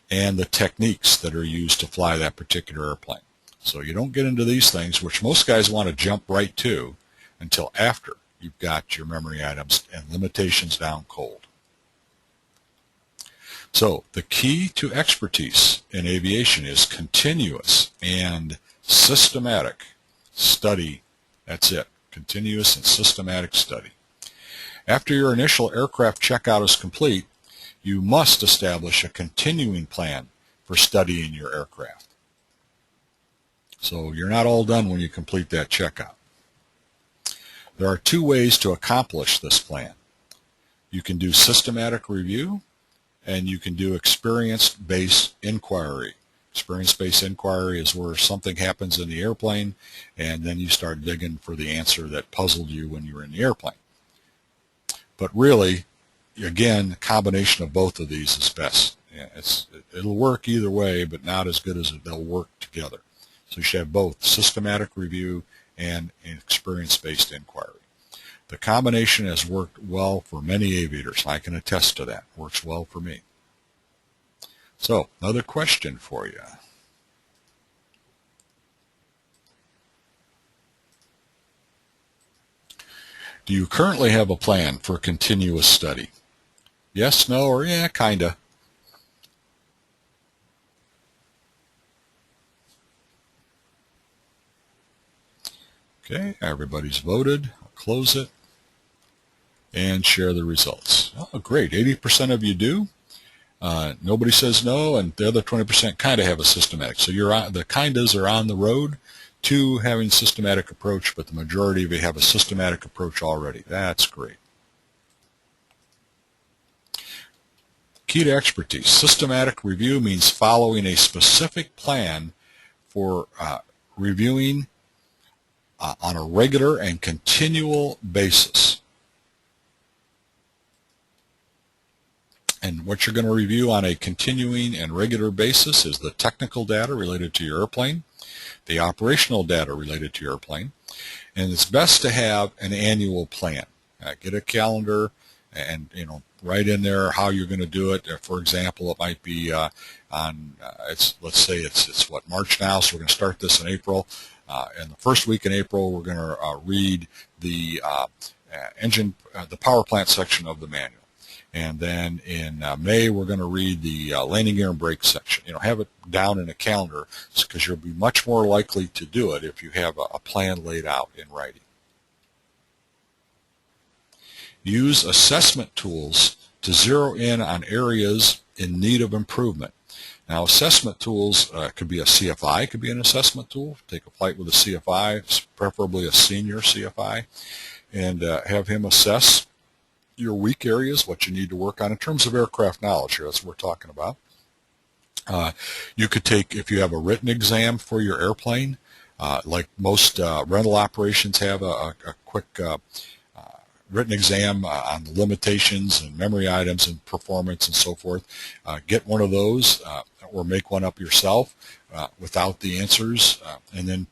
and the techniques that are used to fly that particular airplane. So you don't get into these things, which most guys want to jump right to, until after you've got your memory items and limitations down cold. So the key to expertise in aviation is continuous and systematic study. That's it, continuous and systematic study. After your initial aircraft checkout is complete, you must establish a continuing plan for studying your aircraft. So you're not all done when you complete that checkout. There are two ways to accomplish this plan. You can do systematic review, and you can do experience-based inquiry. Experience-based inquiry is where something happens in the airplane, and then you start digging for the answer that puzzled you when you were in the airplane. But really, again, a combination of both of these is best. Yeah, it'll work either way, but not as good as they'll work together. So you should have both systematic review and experience-based inquiry. The combination has worked well for many aviators. I can attest to that. Works well for me. So, another question for you. Do you currently have a plan for continuous study? Yes, no, or yeah, kinda. Okay, everybody's voted. I'll close it and share the results. Oh, great. 80% of you do. Nobody says no, and the other 20% kind of have a systematic. So the kindas are on the road to having systematic approach, but the majority of you have a systematic approach already. That's great. Key to expertise. Systematic review means following a specific plan for reviewing on a regular and continual basis. And what you're going to review on a continuing and regular basis is the technical data related to your airplane, the operational data related to your airplane, and it's best to have an annual plan. Get a calendar and write in there how you're going to do it. For example, it might be let's say it's what, March now, so we're going to start this in April. And the first week in April, we're going to read the the power plant section of the manual. And then in May, we're going to read the landing gear and brake section. Have it down in a calendar, because you'll be much more likely to do it if you have a plan laid out in writing. Use assessment tools to zero in on areas in need of improvement. Now, assessment tools could be a CFI, could be an assessment tool. Take a flight with a CFI, preferably a senior CFI, and have him assess your weak areas, what you need to work on in terms of aircraft knowledge here. That's what we're talking about. You could take, if you have a written exam for your airplane, like most rental operations have a quick written exam on the limitations and memory items and performance and so forth. Get one of those or make one up yourself without the answers, and then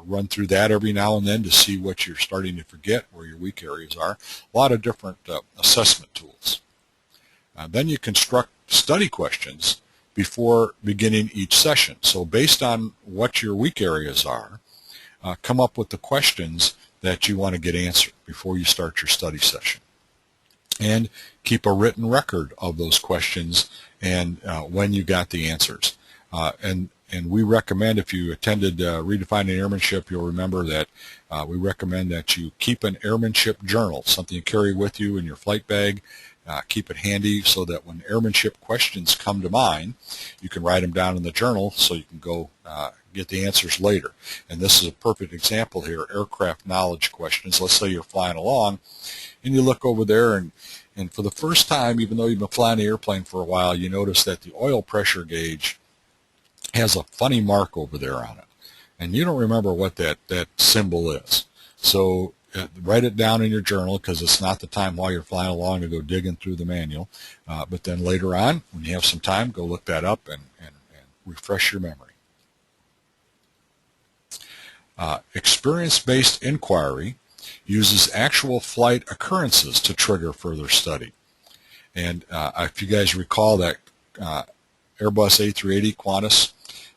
run through that every now and then to see what you're starting to forget, where your weak areas are. A lot of different assessment tools. Then you construct study questions before beginning each session. So based on what your weak areas are, come up with the questions that you want to get answered before you start your study session. And keep a written record of those questions and when you got the answers. And we recommend, if you attended Redefining Airmanship, you'll remember that we recommend that you keep an Airmanship Journal, something you carry with you in your flight bag. Keep it handy so that when airmanship questions come to mind, you can write them down in the journal so you can go get the answers later. And this is a perfect example here, aircraft knowledge questions. Let's say you're flying along and you look over there and for the first time, even though you've been flying the airplane for a while, you notice that the oil pressure gauge has a funny mark over there on it. And you don't remember what that symbol is. So write it down in your journal, because it's not the time while you're flying along to go digging through the manual. But then later on, when you have some time, go look that up and refresh your memory. Experience-based inquiry uses actual flight occurrences to trigger further study. And if you guys recall that Airbus A380 Qantas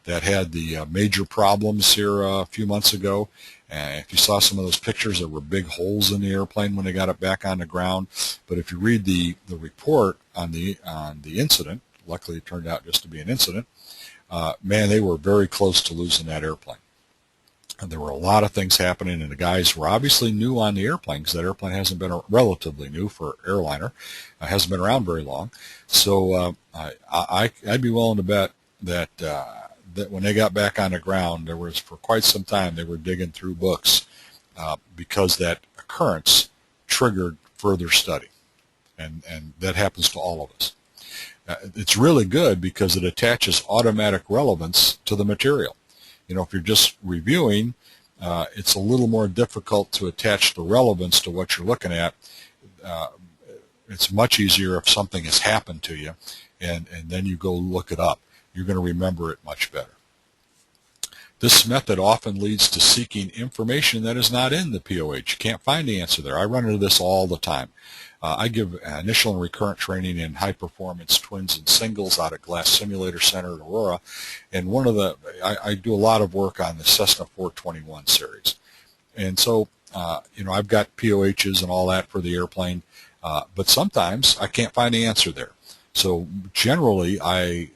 that had the major problems here a few months ago, if you saw some of those pictures, there were big holes in the airplane when they got it back on the ground. But if you read the report on the incident, luckily it turned out just to be an incident, man, they were very close to losing that airplane. And there were a lot of things happening, and the guys were obviously new on the airplane, because that airplane hasn't been relatively new for airliner, hasn't been around very long. So I'd be willing to bet that that when they got back on the ground, there was, for quite some time, they were digging through books because that occurrence triggered further study, and that happens to all of us. It's really good because it attaches automatic relevance to the material. You know, if you're just reviewing, it's a little more difficult to attach the relevance to what you're looking at. It's much easier if something has happened to you, and then you go look it up. You're going to remember it much better. This method often leads to seeking information that is not in the POH. You can't find the answer there. I run into this all the time. I give initial and recurrent training in high-performance twins and singles out at Glass Simulator Center at Aurora, and I do a lot of work on the Cessna 421 series. And so, you know, I've got POHs and all that for the airplane, but sometimes I can't find the answer there. So generally,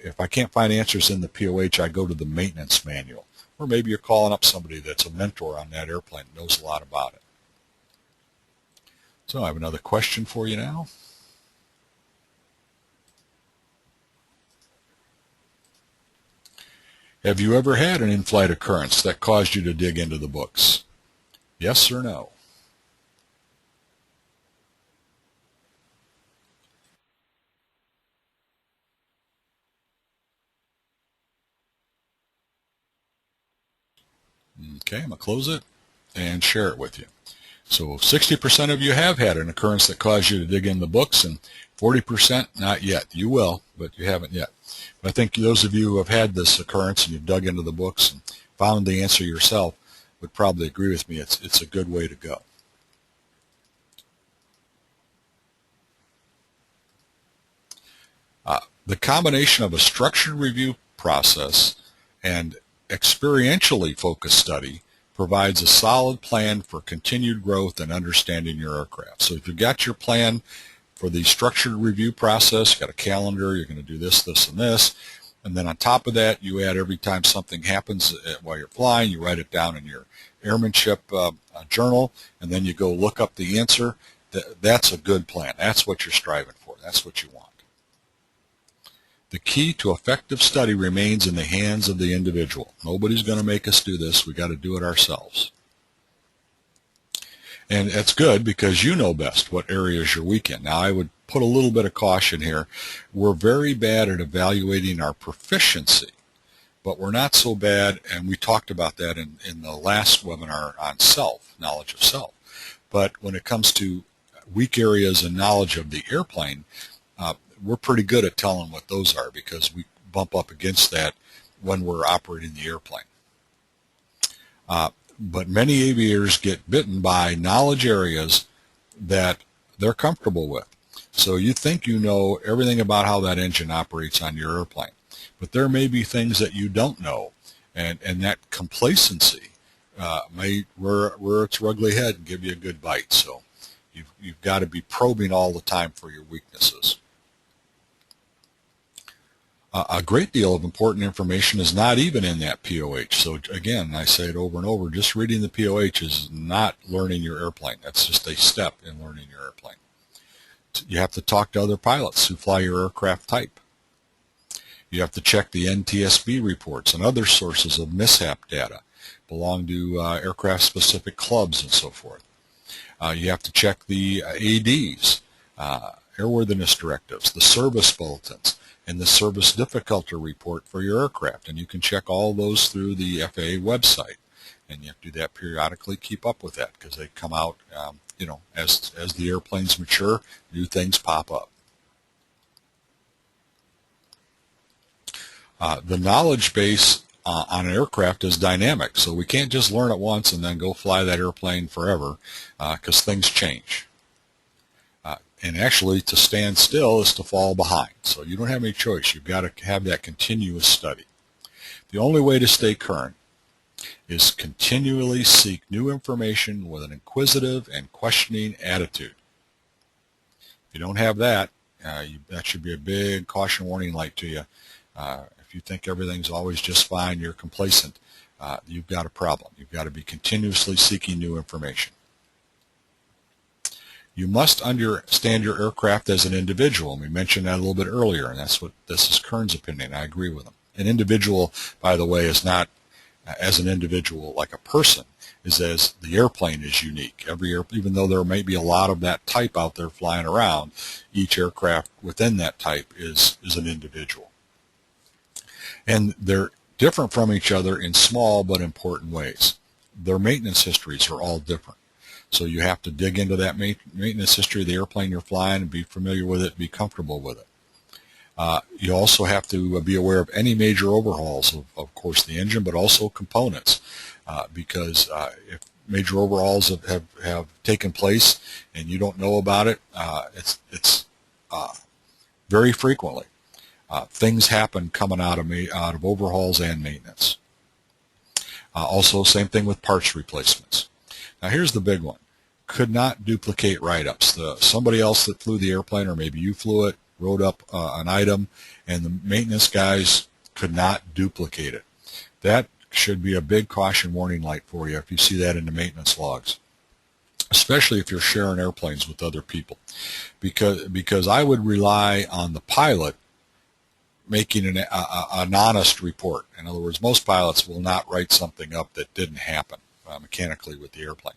if I can't find answers in the POH, I go to the maintenance manual. Or maybe you're calling up somebody that's a mentor on that airplane and knows a lot about it. So I have another question for you now. Have you ever had an in-flight occurrence that caused you to dig into the books? Yes or no? Okay, I'm going to close it and share it with you. So 60% of you have had an occurrence that caused you to dig in the books, and 40% not yet. You will, but you haven't yet. But I think those of you who have had this occurrence and you've dug into the books and found the answer yourself would probably agree with me. It's a good way to go. The combination of a structured review process and experientially focused study provides a solid plan for continued growth and understanding your aircraft. So if you've got your plan for the structured review process, you've got a calendar, you're going to do this, this, and this, and then on top of that, you add every time something happens while you're flying, you write it down in your Airmanship Journal, and then you go look up the answer. That's a good plan. That's what you're striving for. That's what you want. The key to effective study remains in the hands of the individual. Nobody's going to make us do this. We've got to do it ourselves. And that's good because you know best what areas you're weak in. Now, I would put a little bit of caution here. We're very bad at evaluating our proficiency, but we're not so bad, and we talked about that in the last webinar on self, knowledge of self. But when it comes to weak areas and knowledge of the airplane, we're pretty good at telling what those are because we bump up against that when we're operating the airplane. But many aviators get bitten by knowledge areas that they're comfortable with. So you think you know everything about how that engine operates on your airplane, but there may be things that you don't know, and that complacency may rear its ugly head and give you a good bite. So you've got to be probing all the time for your weaknesses. A great deal of important information is not even in that POH. So again, I say it over and over, just reading the POH is not learning your airplane. That's just a step in learning your airplane. You have to talk to other pilots who fly your aircraft type. You have to check the NTSB reports and other sources of mishap data belong to aircraft-specific clubs and so forth. You have to check the ADs, airworthiness directives, the service bulletins, and the service difficulty report for your aircraft. And you can check all those through the FAA website. And you have to do that periodically, keep up with that, because they come out, you know, as the airplanes mature, new things pop up. The knowledge base on an aircraft is dynamic, so we can't just learn it once and then go fly that airplane forever, because things change. And actually, to stand still is to fall behind, so you don't have any choice. You've got to have that continuous study. The only way to stay current is continually seek new information with an inquisitive and questioning attitude. If you don't have that, that should be a big caution warning light to you. If you think everything's always just fine, you're complacent, you've got a problem. You've got to be continuously seeking new information. You must understand your aircraft as an individual. We mentioned that a little bit earlier, and this is Kern's opinion. I agree with him. An individual, by the way, is not as an individual like a person, is as the airplane is unique. Even though there may be a lot of that type out there flying around, each aircraft within that type is an individual. And they're different from each other in small but important ways. Their maintenance histories are all different. So you have to dig into that maintenance history of the airplane you're flying and be familiar with it, be comfortable with it. You also have to be aware of any major overhauls of course, the engine, but also components, because if major overhauls have taken place and you don't know about it, it's very frequently. Things happen coming out of overhauls and maintenance. Also, same thing with parts replacements. Now, here's the big one. Could not duplicate write-ups. Somebody else that flew the airplane, or maybe you flew it, wrote up an item, and the maintenance guys could not duplicate it. That should be a big caution warning light for you if you see that in the maintenance logs, especially if you're sharing airplanes with other people, because I would rely on the pilot making an honest report. In other words, most pilots will not write something up that didn't happen mechanically with the airplane.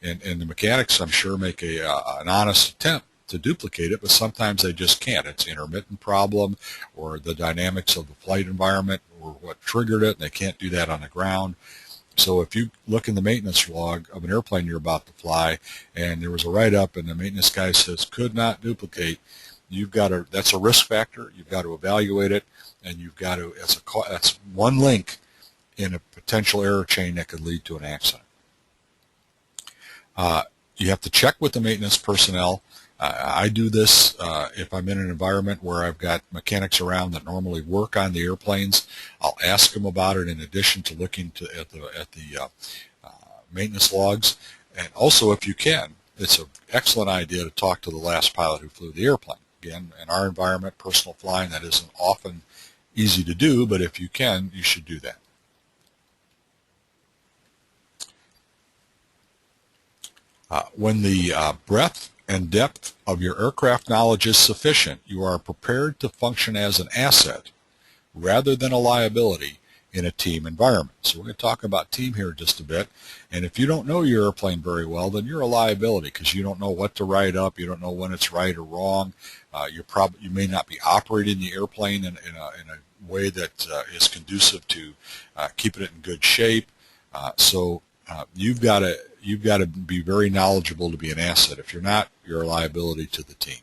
And the mechanics, I'm sure, make an honest attempt to duplicate it, but sometimes they just can't. It's an intermittent problem or the dynamics of the flight environment or what triggered it, and they can't do that on the ground. So if you look in the maintenance log of an airplane you're about to fly and there was a write-up and the maintenance guy says could not duplicate, that's a risk factor. You've got to evaluate it, and you've got to, that's one link in a potential error chain that could lead to an accident. You have to check with the maintenance personnel. I do this if I'm in an environment where I've got mechanics around that normally work on the airplanes. I'll ask them about it in addition to looking at the maintenance logs. And also, if you can, it's an excellent idea to talk to the last pilot who flew the airplane. Again, in our environment, personal flying, that isn't often easy to do, but if you can, you should do that. When the breadth and depth of your aircraft knowledge is sufficient, you are prepared to function as an asset rather than a liability in a team environment. So we're going to talk about team here just a bit. And if you don't know your airplane very well, then you're a liability because you don't know what to write up. You don't know when it's right or wrong. You may not be operating the airplane in a way that is conducive to keeping it in good shape. So you've got to be very knowledgeable to be an asset. If you're not, you're a liability to the team.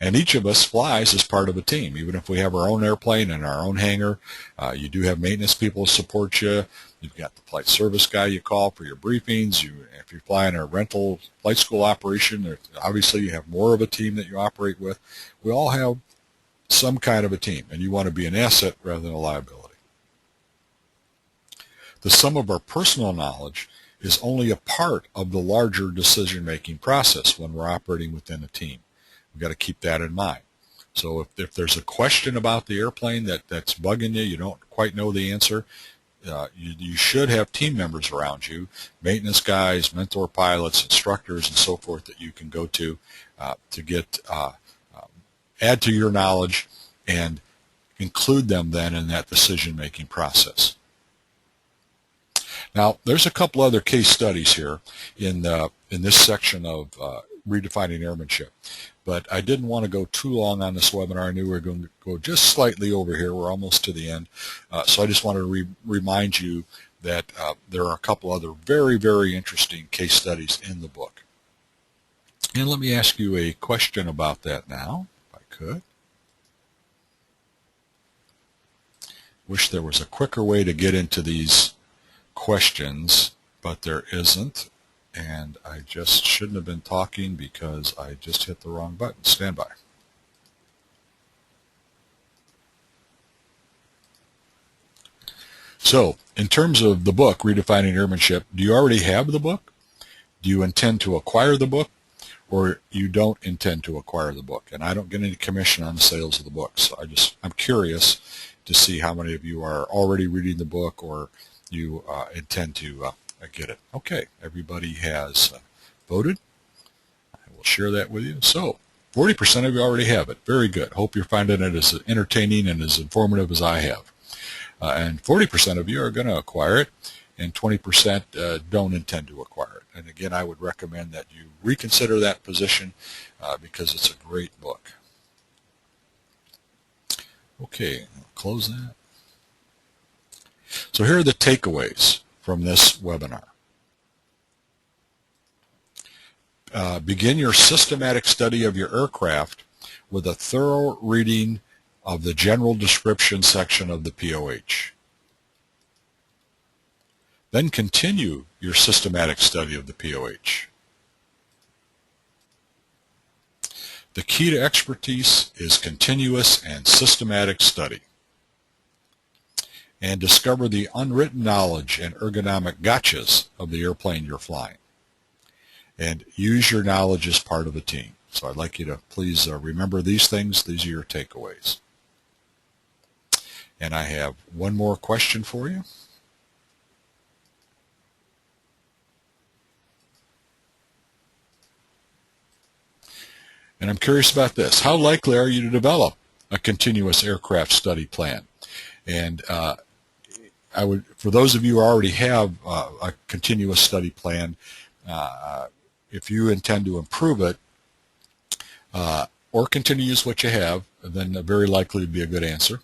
And each of us flies as part of a team. Even if we have our own airplane and our own hangar, you do have maintenance people to support you. You've got the flight service guy you call for your briefings. If you're flying a rental flight school operation, obviously you have more of a team that you operate with. We all have some kind of a team, and you want to be an asset rather than a liability. The sum of our personal knowledge is only a part of the larger decision-making process when we're operating within a team. We've got to keep that in mind. So if there's a question about the airplane that's bugging you, you don't quite know the answer, you should have team members around you, maintenance guys, mentor pilots, instructors, and so forth that you can go to get add to your knowledge and include them then in that decision-making process. Now, there's a couple other case studies here in this section of redefining airmanship, but I didn't want to go too long on this webinar. I knew we were going to go just slightly over here. We're almost to the end, so I just wanted to remind you that there are a couple other very, very interesting case studies in the book. And let me ask you a question about that now, if I could. Wish there was a quicker way to get into these questions, but there isn't. And I just shouldn't have been talking because I just hit the wrong button. Stand by. So, in terms of the book, Redefining Airmanship, do you already have the book? Do you intend to acquire the book? Or you don't intend to acquire the book? And I don't get any commission on the sales of the book. So I'm curious to see how many of you are already reading the book or you intend to get it. Okay, everybody has voted. I will share that with you. So 40% of you already have it. Very good. Hope you're finding it as entertaining and as informative as I have. And 40% of you are going to acquire it, and 20% don't intend to acquire it. And again, I would recommend that you reconsider that position because it's a great book. Okay, I'll close that. So here are the takeaways from this webinar. Begin your systematic study of your aircraft with a thorough reading of the general description section of the POH. Then continue your systematic study of the POH. The key to expertise is continuous and systematic study. And discover the unwritten knowledge and ergonomic gotchas of the airplane you're flying. And use your knowledge as part of a team. So I'd like you to please remember these things. These are your takeaways. And I have one more question for you. And I'm curious about this. How likely are you to develop a continuous aircraft study plan? And I would, for those of you who already have a continuous study plan, if you intend to improve it or continue to use what you have, then very likely would be a good answer.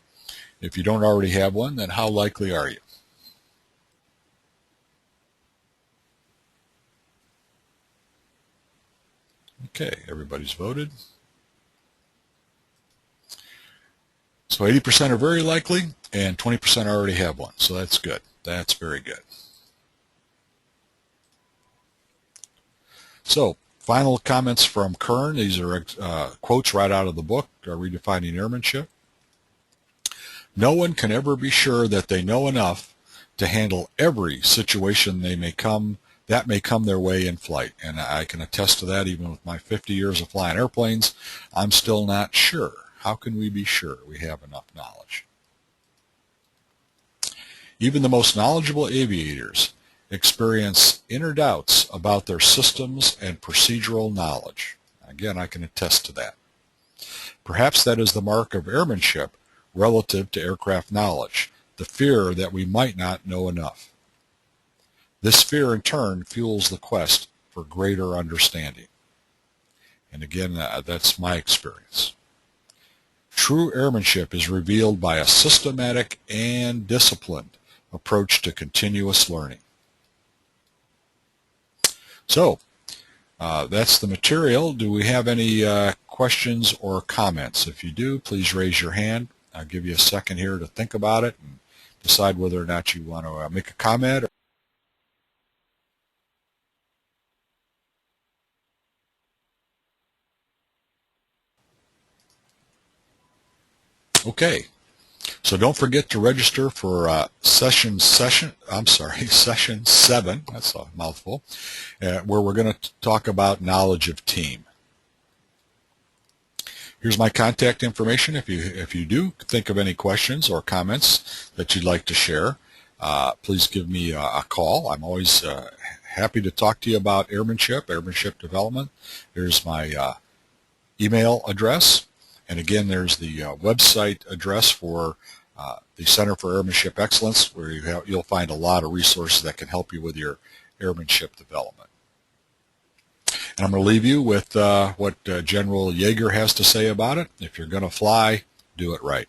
If you don't already have one, then how likely are you? Okay, everybody's voted. So 80% are very likely, and 20% already have one. So that's good. That's very good. So final comments from Kern. These are quotes right out of the book, Redefining Airmanship. No one can ever be sure that they know enough to handle every situation that may come their way in flight. And I can attest to that even with my 50 years of flying airplanes. I'm still not sure. How can we be sure we have enough knowledge? Even the most knowledgeable aviators experience inner doubts about their systems and procedural knowledge. Again, I can attest to that. Perhaps that is the mark of airmanship relative to aircraft knowledge, the fear that we might not know enough. This fear, in turn, fuels the quest for greater understanding. And again, that's my experience. True airmanship is revealed by a systematic and disciplined approach to continuous learning. So, that's the material. Do we have any questions or comments? If you do, please raise your hand. I'll give you a second here to think about it and decide whether or not you want to make a comment. Okay, so don't forget to register for session 7, that's a mouthful, where we're going to talk about knowledge of team. Here's my contact information. If you do think of any questions or comments that you'd like to share, please give me a call. I'm always happy to talk to you about airmanship development. There's my email address. And again, there's the website address for the Center for Airmanship Excellence, where you'll find a lot of resources that can help you with your airmanship development. And I'm going to leave you with what General Yeager has to say about it. If you're going to fly, do it right.